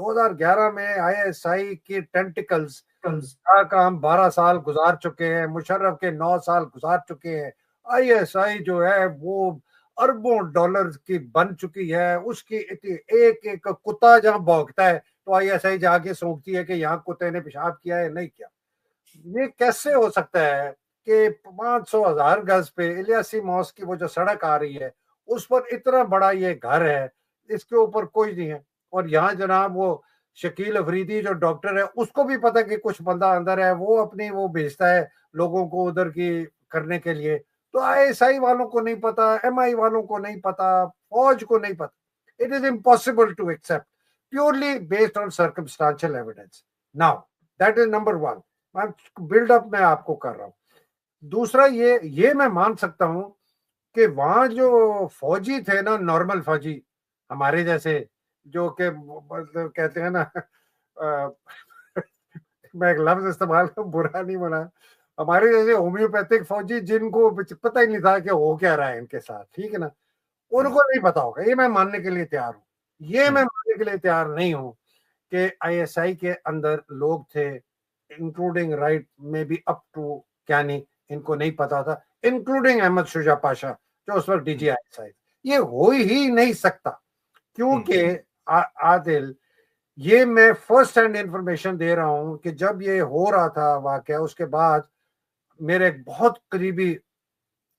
2011 میں ISI کی ٹینٹیکلز کا کام 12 سال گزار چکے ہیں, مشرف کے 9 سال گزار چکے ہیں. ISI جو ہے وہ اربوں ڈالر کی بن چکی ہے. اس کی ایک ایک کتا جہاں بھونکتا ہے تو ISI جا کے سونکتی ہے کہ یہاں کتے نے پیشاب کیا ہے نہیں کیا. یہ کیسے ہو سکتا ہے کہ 500,000 گز پہ الیاسی موس کی وہ جو سڑک آ رہی ہے اس پر اتنا بڑا یہ گھر ہے, اس کے اوپر کوئی نہیں ہے. اور یہاں جناب وہ شکیل افریدی جو ڈاکٹر ہے اس کو بھی پتا کہ کچھ بندہ اندر ہے, وہ اپنی وہ بھیجتا ہے لوگوں کو ادھر کی کرنے کے لیے. تو ISI والوں کو نہیں پتا, MI والوں کو نہیں پتا, فوج کو نہیں پتا. It is impossible to accept purely based on circumstantial evidence. Now, that is number one. Build up میں آپ کو کر رہا ہوں. دوسرا یہ میں مان سکتا ہوں کہ وہاں جو فوجی تھے نا, نارمل فوجی ہمارے جیسے, جو کہ کہتے ہیں نا میں ایک لفظ استعمال برا نہیں بنا, ہمارے جیسے ہومیوپیتھک فوجی جن کو پتہ ہی نہیں تھا کہ ہو کیا رہا ہے ان کے ساتھ, ٹھیک ہے نا, ان کو نہیں پتا ہوگا. یہ میں ماننے کے لیے تیار ہوں. یہ میں ماننے کے لیے تیار نہیں ہوں کہ ISI کے اندر لوگ تھے انکلوڈنگ رائٹ میں بی اپ ٹو کیانی, ان کو نہیں پتا تھا, انکلوڈنگ احمد شجاع پاشا جو اس وقت DG ISI. یہ ہو ہی نہیں سکتا کیونکہ عادل یہ میں فرسٹ ہینڈ انفارمیشن دے رہا ہوں کہ جب یہ ہو رہا تھا واقعہ, اس کے بعد میرے ایک بہت قریبی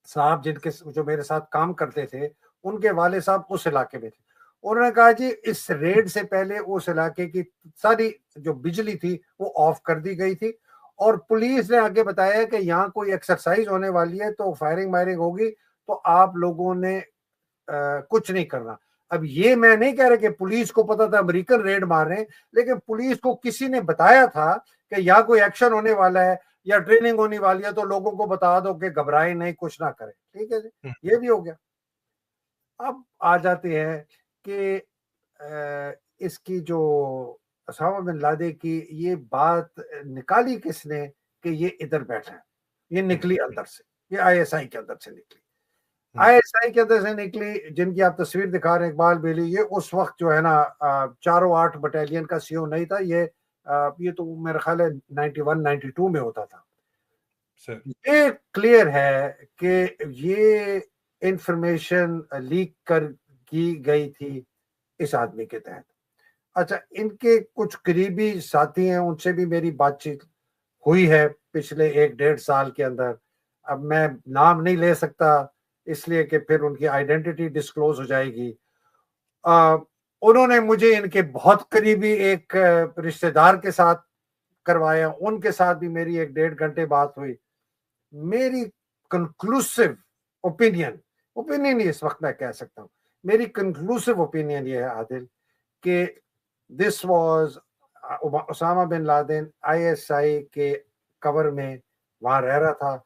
صاحب جن کے جو میرے ساتھ کام کرتے تھے, ان کے والد صاحب اس علاقے میں تھے. انہوں نے کہا جی اس ریڈ سے پہلے اس علاقے کی ساری جو بجلی تھی وہ آف کر دی گئی تھی, اور پولیس نے آگے بتایا کہ یہاں کوئی ایکسرسائز ہونے والی ہے تو فائرنگ مائرنگ ہوگی, تو آپ لوگوں نے کچھ نہیں کرنا. اب یہ میں نہیں کہہ رہا کہ پولیس کو پتا تھا امریکن ریڈ مار رہے ہیں, لیکن پولیس کو کسی نے بتایا تھا کہ یہاں کوئی ایکشن ہونے والا ہے یا ٹریننگ ہونے والی ہے, تو لوگوں کو بتا دو کہ گھبرائے نہیں, کچھ نہ کریں. ٹھیک ہے جی, یہ بھی ہو گیا. اب آ جاتے ہیں کہ اس کی جو اسامہ بن لادن کی یہ بات نکالی کس نے کہ یہ ادھر بیٹھا ہے, یہ نکلی اندر سے, یہ ISI کے اندر سے نکلی. ISI کے اندر سے نکلی, جن کی آپ تصویر دکھا رہے ہیں اقبال بیلی, یہ اس وقت جو ہے نا 408 بٹالین کا CO نہیں تھا, یہ تو میرا خیال ہے 91 92 میں ہوتا تھا. یہ کلیئر ہے کہ یہ انفارمیشن لیک کر کی گئی تھی اس آدمی کے تحت. اچھا, ان کے کچھ قریبی ساتھی ہیں, ان سے بھی میری بات چیت ہوئی ہے پچھلے 1-1.5 سال کے اندر. اب میں نام نہیں لے سکتا اس لیے کہ پھر ان کی آئیڈینٹی ڈسکلوز ہو جائے گی. انہوں نے مجھے ان کے بہت قریبی ایک رشتہ دار کے ساتھ کروایا, ان کے ساتھ بھی میری 1-1.5 گھنٹے بات ہوئی. میری کنکلوسیو اوپینین اس وقت میں کہہ سکتا ہوں, میری کنکلوسیو اوپینین یہ ہے عادل کہ this was Osama bin Laden ISI کے کور میں وہاں رہ رہا تھا.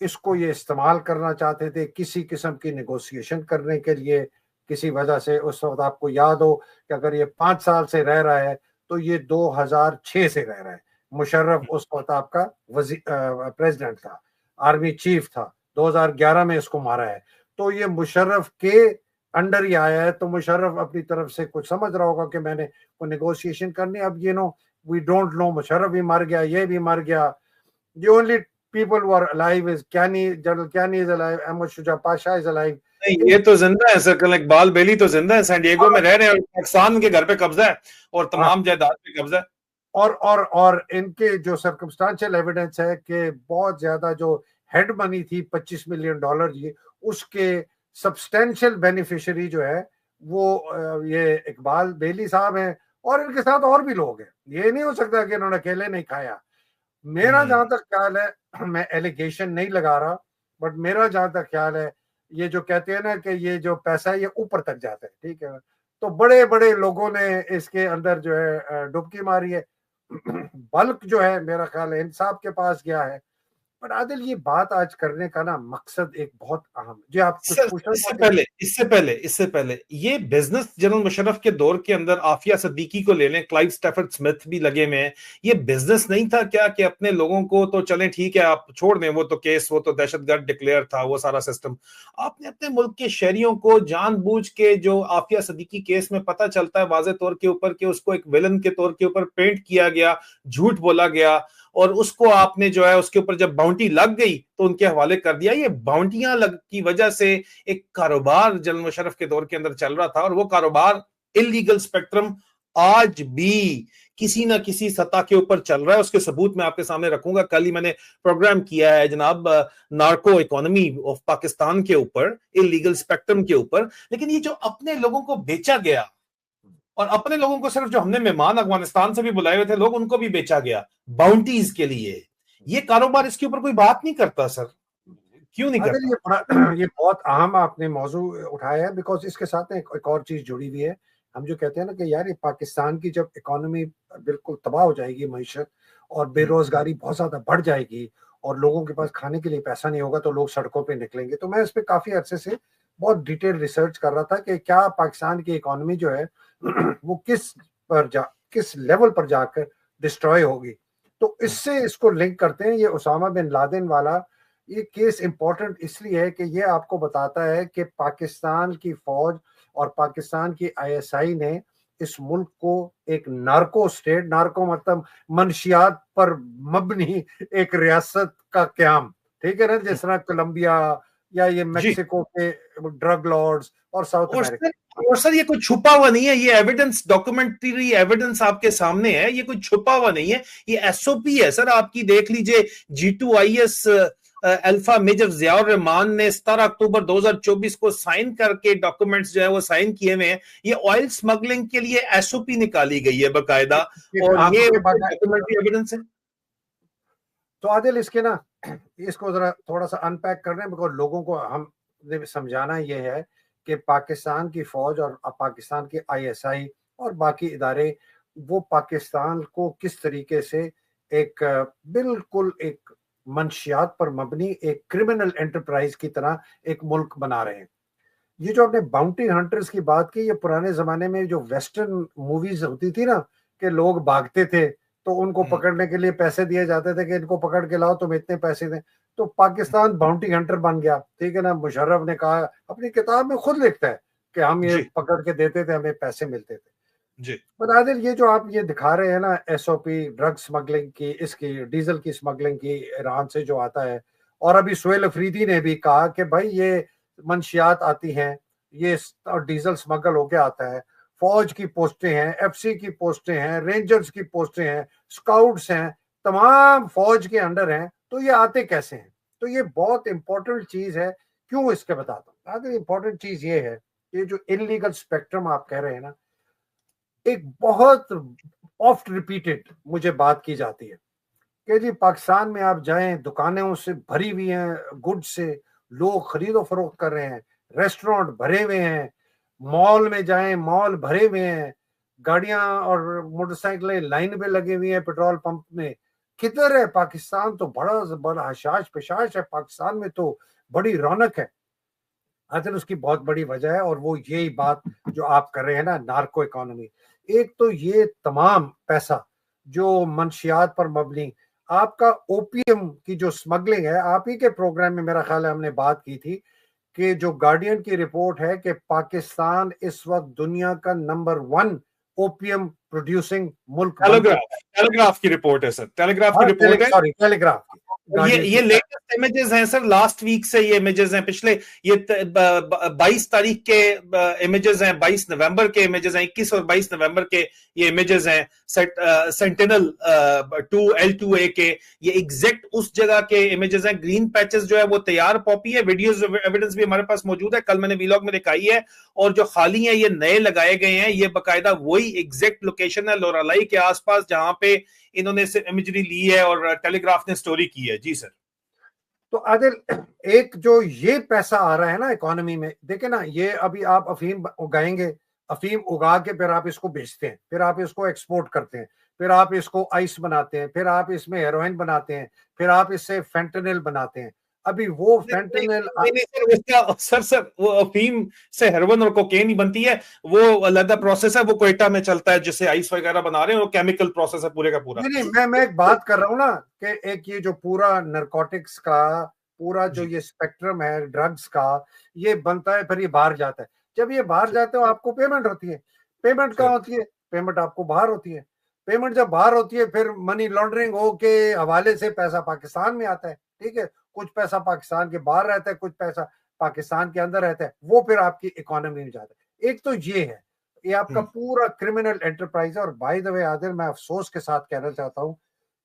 اس کو یہ استعمال کرنا چاہتے تھے کسی قسم کی نیگوسیشن کرنے کے لیے, کسی وجہ سے. اس وقت آپ کو یاد ہو کہ اگر یہ 5 سال سے رہ رہا ہے تو یہ 2006 سے رہ رہا ہے. مشرف اس وقت آپ کا پریزیڈنٹ تھا, آرمی چیف تھا. 2011 میں اس کو مارا ہے, تو یہ مشرف کے انڈر ہی آیا ہے. تو مشرف اپنی طرف سے کچھ سمجھ رہا ہوگا کہ میں نے کوئی نیگوسیشن کرنی. اب وی ڈونٹ نو, مشرف بھی مر گیا, یہ بھی مر گیا. The only people who are alive is General Kiani is alive, Ahmad Shuja Pasha is alive. یہ تو زندہ ہے سر, اقبال بیلی تو زندہ ہے, سین ڈیگو میں رہ رہے ہیں, اور پاکستان کے گھر پہ قبضہ ہے اور تمام جائیداد پہ قبضہ ہے. اور ان کے جو سرکمسٹانشل ایویڈنس ہے کہ بہت زیادہ جو ہیڈ منی تھی $25 ملین, یہ اس کے سبسٹینشل بینیفیشری جو ہے وہ یہ اقبال بیلی صاحب ہیں, اور ان کے ساتھ اور بھی لوگ ہیں. یہ نہیں ہو سکتا کہ انہوں نے اکیلے نہیں کھایا. میرا جہاں تک خیال ہے, میں ایلیگیشن نہیں لگا رہا, بٹ میرا جہاں تک خیال ہے, یہ جو کہتے ہیں نا کہ یہ جو پیسہ ہے یہ اوپر تک جاتا ہے, ٹھیک ہے, تو بڑے بڑے لوگوں نے اس کے اندر جو ہے ڈبکی ماری ہے. بلک جو ہے میرا خیال ہے انصاف کے پاس گیا ہے, پر عادل یہ بات آج کرنے کا نا مقصد ایک بہت اہم، جی آپ کچھ پوچھنا اس سے پہلے یہ بزنس جنرل مشرف کے دور کے اندر عافیہ صدیقی کو لے لیں، کلائیو اسٹیفرڈ سمتھ بھی لگے ہوئے ہیں، یہ بزنس نہیں تھا کیا کہ اپنے لوگوں کو تو چلیں ٹھیک ہے آپ چھوڑ دیں، وہ تو کیس وہ تو دہشت گرد ڈکلیئر تھا وہ سارا سسٹم، آپ نے اپنے ملک کے شہریوں کو جان بوجھ کے جو عافیہ صدیقی کیس میں پتہ چلتا ہے واضح طور کے اوپر کہ اس کو ایک ویلن کے طور کے اوپر پینٹ کیا گیا، جھوٹ بولا گیا، اور اس کو آپ نے جو ہے اس کے اوپر جب باؤنٹی لگ گئی تو ان کے حوالے کر دیا۔ یہ باؤنٹیاں کی وجہ سے ایک کاروبار جنرل مشرف کے دور کے اندر چل رہا تھا، اور وہ کاروبار اللیگل سپیکٹرم آج بھی کسی نہ کسی سطح کے اوپر چل رہا ہے۔ اس کے ثبوت میں آپ کے سامنے رکھوں گا، کل ہی میں نے پروگرام کیا ہے جناب نارکو اکانومی آف پاکستان کے اوپر، اللیگل سپیکٹرم کے اوپر، لیکن یہ جو اپنے لوگوں کو بیچا گیا، اور اپنے لوگوں کو صرف جو ہم نے مہمان افغانستان سے بھی بلائے ہوئے تھے لوگ، ان کو بھی بیچا گیا باؤنٹیز کے لیے، یہ کاروبار اس کے اوپر کوئی بات نہیں کرتا سر، کیوں نہیں کرتا؟ یہ بہت اہم آپ نے موضوع اٹھایا ہے، بیکاز اس کے ساتھ ایک اور چیز جڑی ہوئی ہے۔ ہم جو کہتے ہیں نا کہ یار یہ پاکستان کی جب اکانومی بالکل تباہ ہو جائے گی، معیشت اور بے روزگاری بہت زیادہ بڑھ جائے گی، اور لوگوں کے پاس کھانے کے لیے پیسہ نہیں ہوگا تو لوگ سڑکوں پہ نکلیں گے۔ تو میں اس پہ کافی عرصے سے بہت ڈیٹیل ریسرچ کر رہا تھا کہ کیا پاکستان کی اکانومی جو ہے وہ کس لیول پر جا کر ڈسٹروائے ہوگی۔ تو اس سے اس کو لنک کرتے ہیں، یہ اسامہ بن لادن والا یہ کیس امپورٹنٹ اس لیے ہے کہ یہ آپ کو بتاتا ہے کہ پاکستان کی فوج اور پاکستان کی آئی ایس آئی نے اس ملک کو ایک نارکو اسٹیٹ، نارکو مطلب منشیات پر مبنی ایک ریاست کا قیام، ٹھیک ہے نا، جس طرح کولمبیا یا یہ میکسیکو کے ڈرگ لارڈز اور ساؤتھ امریکہ۔ اور سر یہ کوئی چھپا ہوا نہیں ہے، یہ ایویڈنس، ڈاکومنٹری ایویڈنس آپ کے سامنے ہے، یہ کوئی چھپا ہوا نہیں ہے، یہ ایس او پی ہے سر آپ کی، دیکھ لیجئے G2IS الفا میجر ضیاء الرحمان نے 17 اکتوبر 2024 کو سائن کر کے ڈاکومنٹس جو ہے وہ سائن کیے ہوئے ہیں، یہ آئل سمگلنگ کے لیے ایس او پی نکالی گئی ہے باقاعدہ، اور یہ ڈاکومنٹری ایویڈنس ہے۔ تو عادل اس کے نا اس کو ذرا تھوڑا سا ان پیک کر رہے ہیں، بیکاز لوگوں کو ہم نے سمجھانا یہ ہے کہ پاکستان کی فوج اور پاکستان کی آئی ایس آئی اور باقی ادارے وہ پاکستان کو کس طریقے سے ایک بالکل ایک منشیات پر مبنی ایک کرمنل انٹرپرائز کی طرح ایک ملک بنا رہے ہیں۔ یہ جو آپ نے باؤنٹی ہنٹرز کی بات کی، یہ پرانے زمانے میں جو ویسٹرن موویز ہوتی تھی نا کہ لوگ بھاگتے تھے تو ان کو پکڑنے کے لیے پیسے دیے جاتے تھے کہ ان کو پکڑ کے لاؤ تم اتنے پیسے دیں، تو پاکستان باؤنٹی ہنٹر بن گیا، ٹھیک ہے نا۔ مشرف نے کہا، اپنی کتاب میں خود لکھتا ہے کہ ہم یہ پکڑ کے دیتے تھے، ہمیں پیسے ملتے تھے۔ جی عادل یہ جو آپ یہ دکھا رہے ہیں نا ایس او پی، ڈرگ سمگلنگ کی، اس کی ڈیزل کی سمگلنگ کی ایران سے جو آتا ہے، اور ابھی سہیل افریدی نے بھی کہا کہ بھائی یہ منشیات آتی ہیں، یہ ڈیزل سمگل ہو کے آتا ہے، فوج کی پوسٹیں ہیں، ایف سی کی پوسٹیں ہیں، رینجرز کی پوسٹیں ہیں، اسکاؤٹس ہیں، تمام فوج کے انڈر ہیں، تو یہ آتے کیسے ہیں؟ تو یہ بہت امپورٹنٹ چیز ہے۔ کیوں اس کے بتاتا ہوں؟ عادل امپورٹنٹ چیز یہ ہے کہ جو انلیگل سپیکٹرم آپ کہہ رہے ہیں نا، ایک بہت آفٹ ریپیٹڈ مجھے بات کی جاتی ہے کہ جی پاکستان میں آپ جائیں، دکانوں سے بھری ہوئی ہیں گڈ سے، لوگ خرید و فروخت کر رہے ہیں، ریسٹورنٹ بھرے ہوئے ہیں، مال میں جائیں مال بھرے ہوئے ہیں، گاڑیاں اور موٹر سائیکلیں لائن پہ لگے ہوئی ہیں پٹرول پمپ میں۔ کدھر ہے پاکستان؟ تو بڑا حشاش پشاش ہے، پاکستان میں تو بڑی رونق ہے۔ اصل اس کی بہت بڑی وجہ ہے، اور وہ یہی بات جو آپ کر رہے ہیں نا، نارکو اکانومی۔ ایک تو یہ تمام پیسہ جو منشیات پر مبنی، آپ کا اوپیم کی جو سمگلنگ ہے، آپ ہی کے پروگرام میں میرا خیال ہے ہم نے بات کی تھی کہ جو گارڈین کی رپورٹ ہے کہ پاکستان اس وقت دنیا کا نمبر 1 اوپیم پروڈیوسنگ ملک بن چکا ہے۔ ٹیلی گراف کی رپورٹ ہے سر، ٹیلی گراف کی رپورٹ ہے، سوری ٹیلی گراف کی۔ یہ لیٹسٹ امیجز ہیں سر، لاسٹ ویک سے یہ امیجز ہیں، پچھلے یہ 22 تاریخ کے امیجز ہیں، 22 نومبر کے امیجز ہیں، 21 اور 22 نومبر کے یہ امیجز ہیں سینٹینل 2L2A کے، یہ ایگزیکٹ اس جگہ کے امیجز ہیں۔ گرین پیچز جو ہے وہ تیار پاپی ہے، ویڈیوز ایویڈنس بھی ہمارے پاس موجود ہے، کل میں نے ویلاگ میں دکھائی ہے، اور جو خالی ہیں یہ نئے لگائے گئے ہیں، یہ باقاعدہ وہی ایگزیکٹ لوکیشن ہے لورالائی کے آس پاس جہاں پہ انہوں نے امیجری لی ہے اور ٹیلی گراف نے سٹوری کی ہے۔ جی سر۔ تو عادل ایک جو یہ پیسہ آ رہا ہے نا اکانومی میں، دیکھیں نا، یہ ابھی آپ افیم اگائیں گے، افیم اگا کے پھر آپ اس کو بیچتے ہیں، پھر آپ اس کو ایکسپورٹ کرتے ہیں، پھر آپ اس کو آئس بناتے ہیں، پھر آپ اس میں ہیروئن بناتے ہیں، پھر آپ اس سے فینٹنل بناتے ہیں. ابھی وہ فینٹنل سر وہ افیم سے ہیروئن اور کوکین ہی بنتی ہے، وہ علیحدہ پروسیس ہے، وہ کوئٹہ میں چلتا ہے جسے آئس وغیرہ بنا رہے ہیں، وہ کیمیکل پروسیس ہے پورے کا پورا. نہیں میں ایک بات کر رہا ہوں نا کہ ایک یہ جو پورا نرکوٹکس کا پورا جو یہ اسپیکٹرم ہے ڈرگس کا، یہ بنتا ہے پھر یہ باہر جاتا ہے. جب یہ باہر جاتا ہے آپ کو پیمنٹ ہوتی ہے. پیمنٹ کہاں ہوتی ہے؟ پیمنٹ آپ کو باہر ہوتی ہے. پیمنٹ جب باہر ہوتی ہے پھر منی لانڈرنگ ہو کے حوالے سے پیسہ پاکستان میں آتا ہے. ٹھیک ہے، کچھ پیسہ پاکستان کے باہر رہتا ہے، کچھ پیسہ پاکستان کے اندر رہتا ہے، وہ پھر آپ کی اکانومی میں جاتا ہے. ایک تو یہ ہے، یہ آپ کا پورا کرمنل انٹرپرائز ہے. اور بائی دا وے عادل، میں افسوس کے ساتھ کہنا چاہتا ہوں،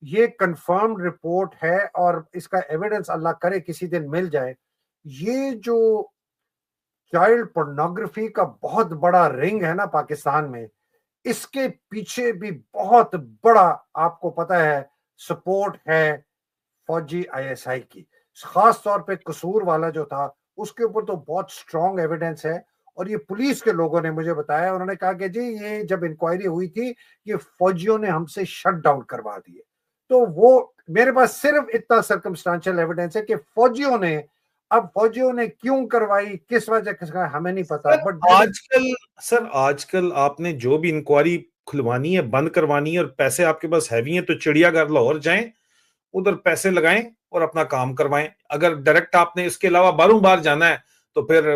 یہ کنفرمڈ رپورٹ ہے اور اس کا ایویڈنس اللہ کرے کسی دن مل جائے. یہ جو چائلڈ پورنوگرافی کا بہت بڑا رنگ ہے نا پاکستان میں، اس کے پیچھے بھی بہت بڑا آپ کو پتا ہے سپورٹ ہے فوجی آئی ایس آئی کی. خاص طور پہ قصور والا جو تھا اس کے اوپر تو بہت سٹرونگ ایویڈنس ہے. اور یہ پولیس کے لوگوں نے مجھے بتایا، انہوں نے کہا کہ جی یہ جب انکوائری ہوئی تھی یہ فوجیوں نے ہم سے شٹ ڈاؤن کروا دیے. تو وہ میرے پاس صرف اتنا سرکمسٹانشل ایویڈنس ہے کہ فوجیوں نے کیوں کروائی، کس وجہ کا ہمیں نہیں پتا. بٹ آج کل آپ نے جو بھی انکوائری کھلوانی ہے، بند کروانی ہے، اور پیسے آپ کے پاس ہیوی ہیں تو چڑیا گھر لاہور جائیں، ادھر پیسے لگائیں اور اپنا کام کروائیں. اگر ڈائریکٹ آپ نے اس کے علاوہ باروں بار جانا ہے تو پھر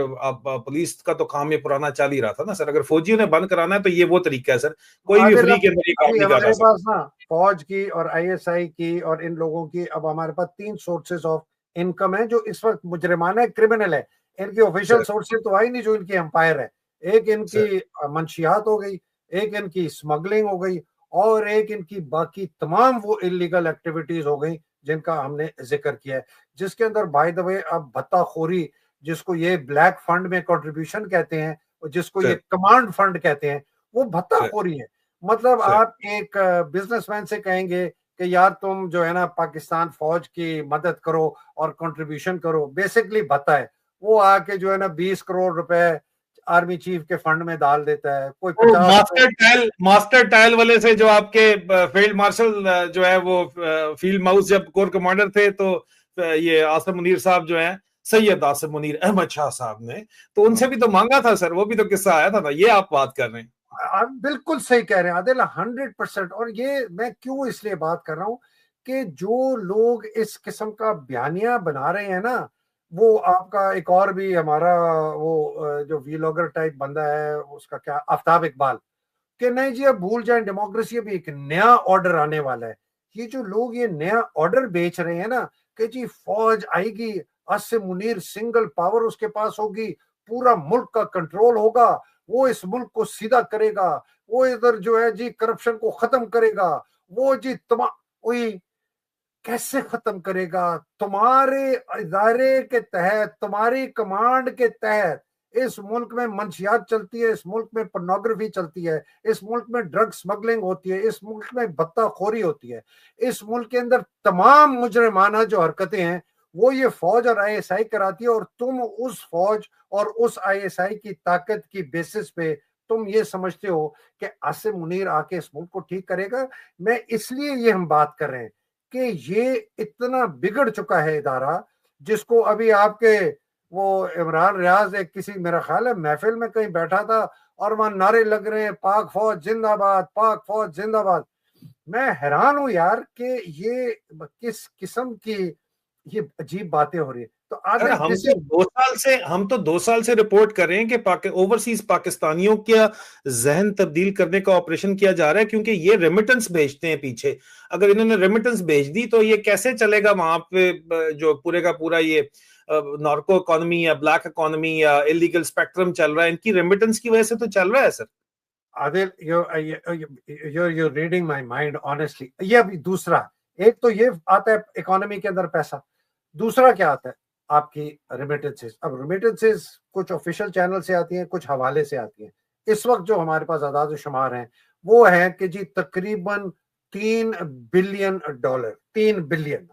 پولیس کا تو کام یہ پرانا چل ہی رہا تھا نا سر. اگر فوجیوں نے بند کرانا ہے تو یہ وہ طریقہ ہے سر، کوئی بھی فری کے اندر یہ کام نہیں کر ہمارے سکتا. پاس نا فوج کی اور آئی ایس آئی کی اور ان لوگوں کی اب ہمارے پاس 3 سورسز آف انکم ہے جو اس وقت مجرمانہ کرمنل ہے. ان کی آفیشیل سورسز تو آئی نہیں جو ان کی امپائر ہے. ایک ان کی منشیات ہو گئی، ایک ان کی اسمگلنگ ہو گئی، اور ایک ان کی باقی تمام وہ انلیگل ایکٹیویٹیز ہو گئی جن کا ہم نے ذکر کیا ہے، جس کے اندر بائی دا وے اب بھتہ خوری، جس کو یہ بلیک فنڈ میں کنٹریبیوشن کہتے ہیں، جس کو یہ کمانڈ فنڈ کہتے ہیں، وہ بھتہ خوری ہے. مطلب آپ ایک بزنس مین سے کہیں گے کہ یار تم جو ہے نا پاکستان فوج کی مدد کرو اور کنٹریبیوشن کرو، بیسکلی بھتہ ہے. وہ آ کے جو ہے نا 20 کروڑ روپے آرمی چیف کے فنڈ میں ڈال دیتا ہے. کوئی 50 ماسٹر ٹائل والے سے جو آپ کے فیلڈ مارشل جو ہے وہ فیلڈ ماؤس جب کور کمانڈر تھے تو یہ آصم منیر صاحب جو ہیں، سید آصم منیر احمد شاہ صاحب نے تو ان سے بھی تو مانگا تھا سر، وہ بھی تو قصہ آیا تھا نا. یہ آپ بات کر رہے ہیں. آپ بالکل صحیح کہہ رہے ہیں عادل، 100%. اور یہ میں کیوں اس لیے بات کر رہا ہوں کہ جو لوگ اس قسم کا بیانیہ بنا رہے ہیں نا، وہ آپ کا ایک اور بھی ہمارا وہ جو ویلاگر ٹائپ بندہ ہے، اس کا کیا، آفتاب اقبال، کہ نہیں جی اب بھول جائیں ڈیموکریسی، ابھی ایک نیا آرڈر آنے والا ہے. یہ جو لوگ یہ نیا آرڈر بیچ رہے ہیں نا کہ جی فوج آئے گی، عاصم منیر سنگل پاور اس کے پاس ہوگی، پورا ملک کا کنٹرول ہوگا، وہ اس ملک کو سیدھا کرے گا، وہ ادھر جو ہے جی کرپشن کو ختم کرے گا، وہ جی کیسے ختم کرے گا؟ تمہارے ادارے کے تحت، تمہاری کمانڈ کے تحت اس ملک میں منشیات چلتی ہے، اس ملک میں پورنوگرافی چلتی ہے، اس ملک میں ڈرگ سمگلنگ ہوتی ہے، اس ملک میں بھتہ خوری ہوتی ہے، اس ملک کے اندر تمام مجرمانہ جو حرکتیں ہیں وہ یہ فوج اور آئی ایس آئی کراتی ہے. اور تم اس فوج اور اس آئی ایس آئی کی طاقت کی بیسس پہ تم یہ سمجھتے ہو کہ عاصم منیر آ کے اس ملک کو ٹھیک کرے گا. میں اس لیے یہ ہم بات کر رہے ہیں کہ یہ اتنا بگڑ چکا ہے ادارہ، جس کو ابھی آپ کے وہ عمران ریاض ایک کسی میرا خیال ہے محفل میں کہیں بیٹھا تھا اور وہاں نعرے لگ رہے ہیں پاک فوج زندہ باد، پاک فوج زندہ باد. میں حیران ہوں یار کہ یہ کس قسم کی یہ عجیب باتیں ہو رہی ہیں. تو ہم تو 2 سال سے رپورٹ کر رہے ہیں کہ اوورسیز پاکستانیوں کا ذہن تبدیل کرنے کا آپریشن کیا جا رہا ہے، کیونکہ یہ ریمیٹنس بھیجتے ہیں پیچھے. اگر انہوں نے ریمیٹنس بھیج دی تو یہ کیسے چلے گا وہاں پہ جو پورے کا پورا یہ نارکو اکانومی یا بلیک اکانومی یا انلیگل اسپیکٹرم چل رہا ہے، ان کی ریمیٹنس کی وجہ سے تو چل رہا ہے سر. عادل you're reading my mind honestly. یہ ابھی دوسرا، ایک تو یہ آتا ہے اکانومی کے اندر پیسہ، دوسرا کیا آتا ہے آپ کی ریمیٹنسز. اب ریمیٹنسز کچھ آفیشیل چینل سے آتی ہیں، کچھ حوالے سے آتی ہیں. اس وقت جو ہمارے پاس اعداد و شمار ہیں وہ ہے کہ جی تقریباً $3 بلین، 3 بلین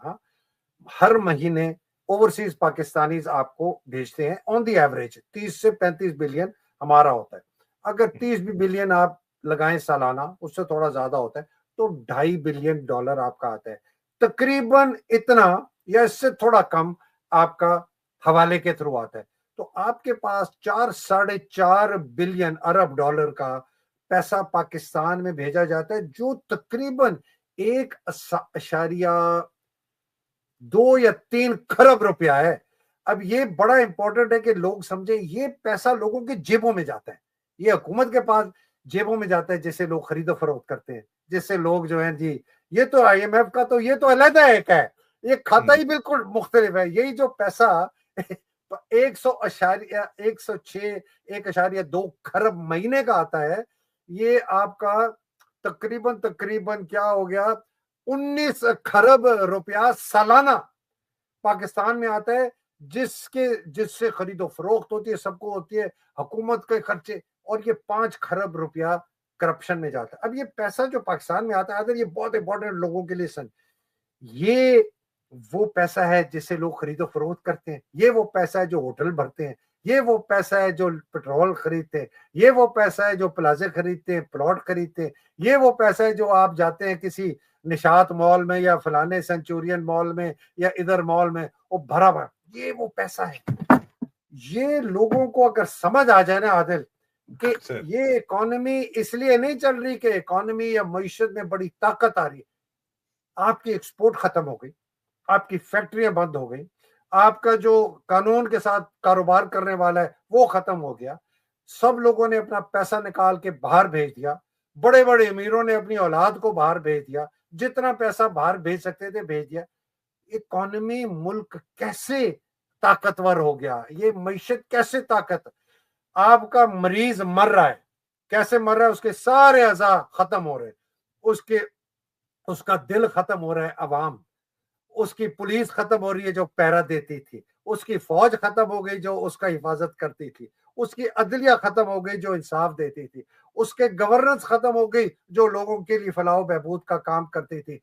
ہر مہینے اوورسیز پاکستانیز آپ کو بھیجتے ہیں. آن دی ایوریج 30 سے 35 بلین ہمارا ہوتا ہے. اگر 30 بھی بلین آپ لگائیں سالانہ، اس سے تھوڑا زیادہ ہوتا ہے. تو $2.5 بلین آپ کا آتا ہے، تقریباً اتنا یا اس سے تھوڑا کم آپ کا حوالے کے تھرو آتا ہے. تو آپ کے پاس 4.5 بلین ارب ڈالر کا پیسہ پاکستان میں بھیجا جاتا ہے، جو تقریباً 1.2 یا 3 کھرب روپیہ ہے. اب یہ بڑا امپورٹنٹ ہے کہ لوگ سمجھیں، یہ پیسہ لوگوں کی جیبوں میں جاتا ہے، یہ حکومت کے پاس جیبوں میں جاتا ہے، جس سے لوگ خرید و فروخت کرتے ہیں، جس سے لوگ جو ہیں جی یہ تو آئی ایم ایف کا تو یہ تو علیحدہ ایک ہے، یہ کھاتا ہی بالکل مختلف ہے. یہی جو پیسہ 1.2 کھرب مہینے کا آتا ہے، یہ آپ کا تقریباً کیا ہو گیا 19 کھرب روپیہ سالانہ پاکستان میں آتا ہے، جس سے خرید و فروخت ہوتی ہے، سب کو ہوتی ہے، حکومت کے خرچے، اور یہ 5 کھرب روپیہ کرپشن میں جاتا ہے. اب یہ پیسہ جو پاکستان میں آتا ہے، یہ بہت امپورٹنٹ لوگوں کے لیے یہ وہ پیسہ ہے جس سے لوگ خرید و فروخت کرتے ہیں، یہ وہ پیسہ ہے جو ہوٹل بھرتے ہیں، یہ وہ پیسہ ہے جو پیٹرول خریدتے ہیں، یہ وہ پیسہ ہے جو پلازے خریدتے ہیں، پلاٹ خریدتے ہیں، یہ وہ پیسہ ہے جو آپ جاتے ہیں کسی نشاط مال میں یا فلانے سینچورین مال میں یا ادھر مال میں، وہ بھرا بھرا، یہ وہ پیسہ ہے. یہ لوگوں کو اگر سمجھ آ جائے نا عادل کہ یہ اکانومی اس لیے نہیں چل رہی کہ اکانومی یا معیشت میں بڑی طاقت آ رہی ہے، آپ کی ایکسپورٹ ختم ہو گئی، آپ کی فیکٹریاں بند ہو گئی، آپ کا جو قانون کے ساتھ کاروبار کرنے والا ہے وہ ختم ہو گیا، سب لوگوں نے اپنا پیسہ نکال کے باہر بھیج دیا، بڑے بڑے امیروں نے اپنی اولاد کو باہر بھیج دیا، جتنا پیسہ باہر بھیج سکتے تھے بھیج دیا. اکانومی ملک کیسے طاقتور ہو گیا، یہ معیشت کیسے آپ کا مریض مر رہا ہے، کیسے مر رہا ہے، اس کے سارے اعضاء ختم ہو رہے ہیں، اس کا دل ختم ہو رہا ہے، عوام، اس کی پولیس ختم ہو رہی ہے جو پہرا دیتی تھی، اس کی فوج ختم ہو گئی جو اس کا حفاظت کرتی تھی، اس کی عدلیہ ختم ہو گئی جو انصاف دیتی تھی، اس کے گورننس ختم ہو گئی جو لوگوں کے لیے فلاح و بہبود کا کام کرتی تھی.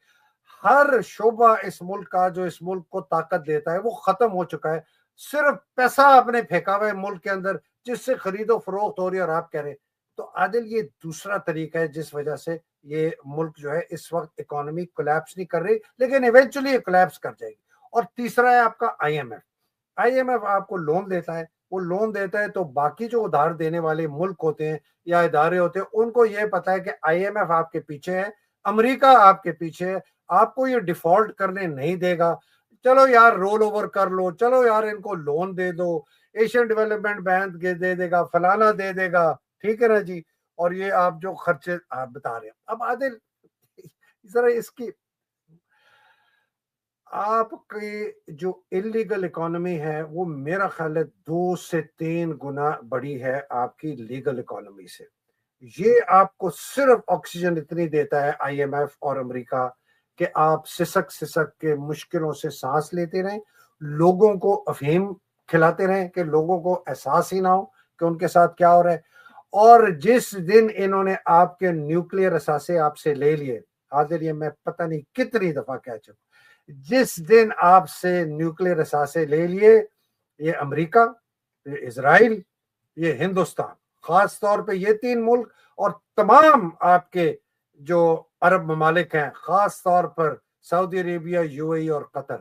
ہر شعبہ اس ملک کا جو اس ملک کو طاقت دیتا ہے وہ ختم ہو چکا ہے. صرف پیسہ آپ نے پھینکا ہوا ہے ملک کے اندر جس سے خرید و فروخت ہو رہی ہے، اور آپ کہہ رہے ہیں. تو عادل یہ دوسرا طریقہ ہے جس وجہ سے یہ ملک جو ہے اس وقت اکانومی کولیپس نہیں کر رہی، لیکن ایونچولی یہ کولیپس کر جائے گی. اور تیسرا ہے آپ کا I M F. I M F آپ کو لون دیتا ہے، وہ لون دیتا ہے تو باقی جو ادھار دینے والے ملک ہوتے ہیں یا ادارے ہوتے ہیں ان کو یہ پتا ہے کہ آئی ایم ایف آپ کے پیچھے ہے، امریکہ آپ کے پیچھے ہے، آپ کو یہ ڈیفالٹ کرنے نہیں دے گا. چلو یار رول اوور کر لو، چلو یار ان کو لون دے دو، ایشین ڈیولپمنٹ بینک دے دے گا، فلانا دے دے گا، ٹھیک ہے نا جی. اور یہ آپ جو خرچے آپ بتا رہے ہیں. اب عادل ذرا اس کی آپ کی جو انلیگل اکانومی ہے وہ میرا خیال ہے 2 سے 3 گنا بڑی ہے آپ کی لیگل اکانومی سے. یہ آپ کو صرف آکسیجن اتنی دیتا ہے آئی ایم ایف اور امریکہ کہ آپ سسک کے مشکلوں سے سانس لیتے رہیں، لوگوں کو افہیم کھلاتے رہیں کہ لوگوں کو احساس ہی نہ ہو کہ ان کے ساتھ کیا ہو رہا ہے. اور جس دن انہوں نے آپ کے نیوکلیئر اثاثے آپ سے لے لیے، عادل یہ میں پتہ نہیں کتنی دفعہ کہہ چکا، جس دن آپ سے نیوکلیئر اثاثے لے لیے، یہ امریکہ، یہ اسرائیل، یہ ہندوستان، خاص طور پہ یہ 3 ملک اور تمام آپ کے جو عرب ممالک ہیں، خاص طور پر سعودی عربیہ، یو اے ای اور قطر،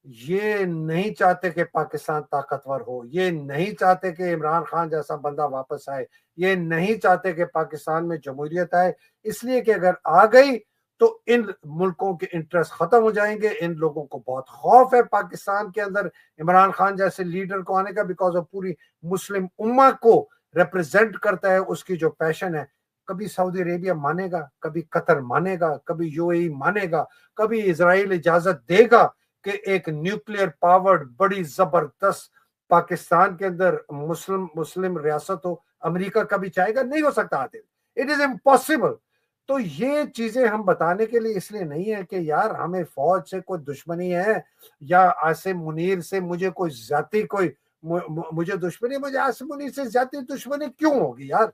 یہ نہیں چاہتے کہ پاکستان طاقتور ہو، یہ نہیں چاہتے کہ عمران خان جیسا بندہ واپس آئے، یہ نہیں چاہتے کہ پاکستان میں جمہوریت آئے. اس لیے کہ اگر آ گئی تو ان ملکوں کے انٹرسٹ ختم ہو جائیں گے. ان لوگوں کو بہت خوف ہے پاکستان کے اندر عمران خان جیسے لیڈر کو آنے کا، بیکاز آف پوری مسلم امہ کو ریپرزینٹ کرتا ہے، اس کی جو پیشن ہے. کبھی سعودی عربیہ مانے گا، کبھی قطر مانے گا، کبھی یو اے ای مانے گا، کبھی اسرائیل اجازت دے گا کہ ایک نیوکلیئر پاورڈ بڑی زبردست پاکستان کے اندر مسلم ریاست ہو؟ امریکہ کبھی چاہے گا؟ نہیں ہو سکتا عادل، اٹ از امپاسبل. تو یہ چیزیں ہم بتانے کے لیے اس لیے نہیں ہے کہ یار ہمیں فوج سے کوئی دشمنی ہے یا عاصم منیر سے مجھے کوئی ذاتی مجھے دشمنی، مجھے عاصم منیر سے ذاتی دشمنی کیوں ہوگی یار؟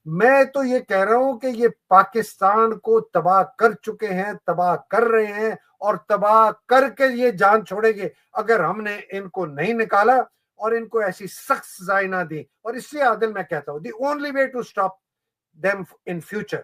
میں تو یہ کہہ رہا ہوں کہ یہ پاکستان کو تباہ کر چکے ہیں، تباہ کر رہے ہیں، اور تباہ کر کے یہ جان چھوڑیں گے اگر ہم نے ان کو نہیں نکالا اور ان کو ایسی سخت سزائیں نہ دی. اور اس لیے عادل میں کہتا ہوں the only way to stop them in future,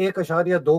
1.2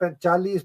40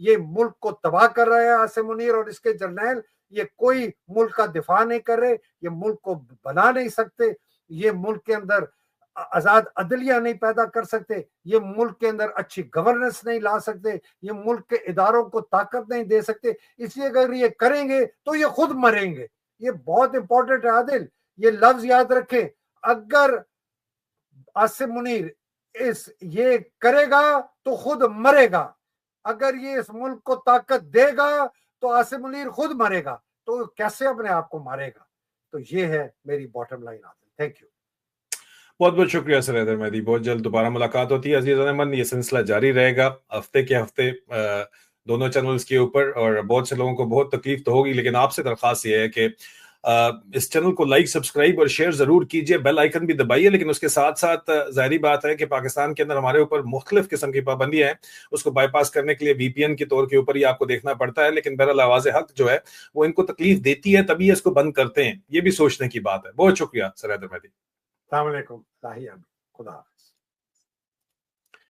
یہ ملک کو تباہ کر رہا ہے عاصم منیر اور اس کے جرنیل. یہ کوئی ملک کا دفاع نہیں کر رہے, یہ ملک کو بنا نہیں سکتے, یہ ملک کے اندر آزاد عدلیہ نہیں پیدا کر سکتے, یہ ملک کے اندر اچھی گورننس نہیں لا سکتے, یہ ملک کے اداروں کو طاقت نہیں دے سکتے. اس لیے اگر یہ کریں گے تو یہ خود مریں گے. یہ بہت امپورٹنٹ ہے عادل, یہ لفظ یاد رکھیں. اگر عاصم منیر یہ کرے گا تو خود مرے گا, اگر یہ اس ملک کو طاقت دے گا تو عاصم منیر خود مرے گا, تو کیسے اپنے آپ کو مارے گا؟ تو یہ ہے میری باٹم لائن. Thank you. بہت بہت شکریہ سر حیدر مہدی. بہت جلد دوبارہ ملاقات ہوتی ہے عزیزان من. یہ سلسلہ جاری رہے گا ہفتے کے ہفتے دونوں چینلز کے اوپر, اور بہت سے لوگوں کو بہت تکلیف تو ہوگی, لیکن آپ سے درخواست یہ ہے کہ اس چینل کو لائک, سبسکرائب اور شیئر ضرور کیجئے, بیل آئیکن بھی دبائیے. لیکن اس کے ساتھ ساتھ ظاہری بات ہے کہ پاکستان کے اندر ہمارے اوپر مختلف قسم کی پابندیاں ہیں, اس کو بائی پاس کرنے کے لیے وی پی این کے طور کے اوپر ہی آپ کو دیکھنا پڑتا ہے. لیکن بہرحال آواز حق جو ہے وہ ان کو تکلیف دیتی ہے, تبھی اس کو بند کرتے ہیں. یہ بھی سوچنے کی بات ہے. بہت شکریہ سر حیدر مہدی. السلام علیکم. خدا